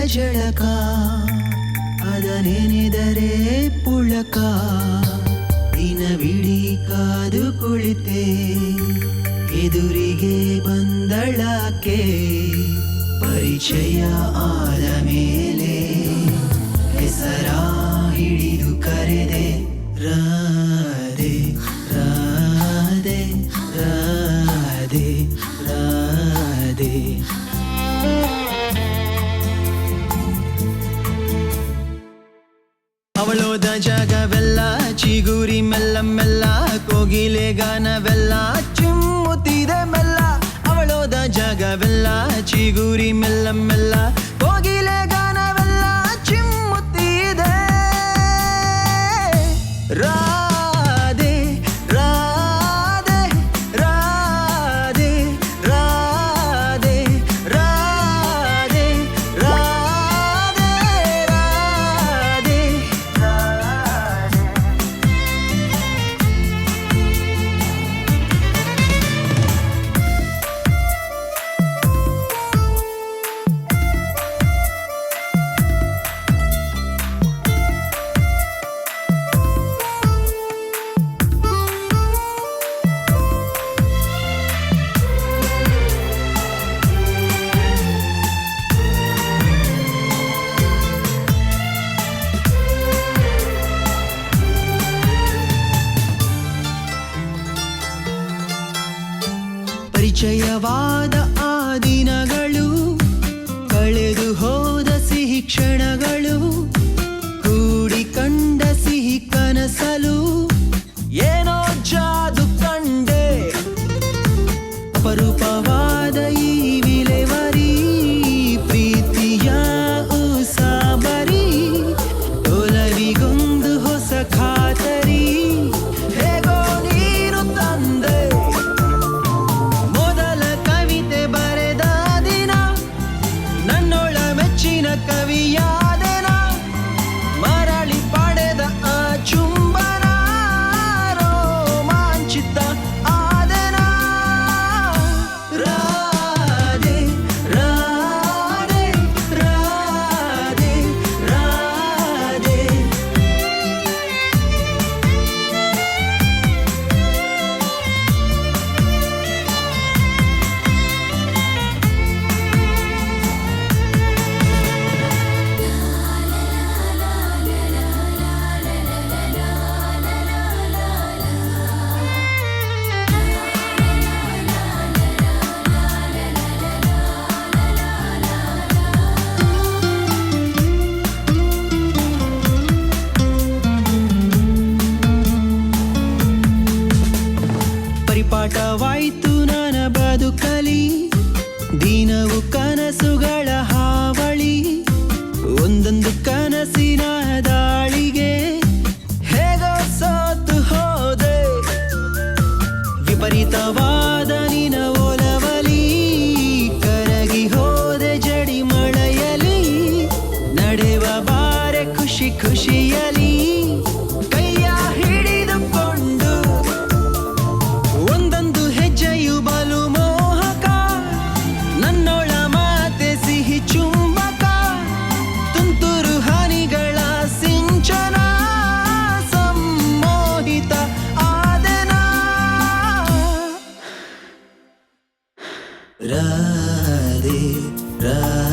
ಝಳಕ ಅದನೆನೆದರೆ ಪುಳಕ ದಿನವಿಡೀ ಕಾದು ಕುಳಿತೆ ಎದುರಿಗೆ ಬಂದಳಾಕೆ ಪರಿಚಯ ಆದ ಮೇಲೆ ಹೆಸರ ಹಿಡಿದು ಕರೆದೆ ರಾಧೆ ರಾಧೆ ರಾಧೆ ರಾಧೆ ಅವಳೋದ ಜಾಗವೆಲ್ಲ ಚಿಗುರಿ ಮೆಲ್ಲ ಮೆಲ್ಲ ಕೋಗಿಲೆ ಗಾನವೆಲ್ಲ ಚಿಮ್ಮುತ್ತಿದೆ ಮೆಲ್ಲ ಅವಳೋದ ಜಾಗವೆಲ್ಲ ಚಿಗುರಿ ಮೆಲ್ಲ ಮೆಲ್ಲ ಕೋಗಿಲೆ ಗಾನವೆಲ್ಲ ಚಿಮ್ಮುತ್ತಿದೆ ರಾಧೆ ರಾಧೆ ರಾಧೆ ರಾಧೆ ರಾಧೆ ರಾಧೆ ರಾಧೆ ಪರಿಚಯವಾದ ಆ ದಿನಗಳು ಕಳೆದು ಹೋದ ಸಿಹಿ ಕ್ಷಣಗಳು ಕೂಡಿ ಕಂಡ ಸಿಹಿ ಕನಸಲು ಏನೋ ಜಾದು ಕಂಡೆ ಅಪರೂಪವಾದ ಈ ವಿಲೆವರಿ ಪ್ರೀತಿಯ ಉಸಾಬರಿ ಒಲವಿಗೊಂದು ಹೊಸ ಖಾತರಿ ಹೇಗೋ ನೀನು ತಂದೆ ಕವಿಯಾದೆನ ಮರಳಿ ಪಡೆದ ಆ ಚುಂಬನ ರೋಮಾಂಚಿತ ಆದೆನ ರಾಧೆ ರಾಧೆ ರಾಧೆ ರಾಧೆ ಪರಿಪಾಠವಾಯ್ತು ನನ್ನ ಬದುಕಲಿ ದಿನವು ಕನಸುಗಳ ಹಾವಳಿ ಒಂದೊಂದು ಕನಸಿನ ದಾಳಿಗೆ ಹೇಗೋ ಸೋತು ಹೋದೆ ವಿಪರೀತವಾದ ನಿನ ಒಲವಲಿ ಕರಗಿ ಹೋದೆ ಜಡಿ ಮಳೆಯಲಿ ನಡೆವ ಬಾರೆ ಖುಷಿ ಖುಷಿಯಲಿ ಕೈಯ ಹಿಡಿದುಕೊಂಡು ಒಂದೊಂದು ಹೆಜ್ಜೆಯು ಬಲು ಮೋಹಕ ನನ್ನೊಳ ಮಾತೆ ಸಿಹಿ ಚುಂಬಕ ತುಂತುರು ಹನಿಗಳ ಸಿಂಚನ ಸಮ್ಮೋಹಿತ ಆದೆನ ರಾಧೆ ರಾಧೆ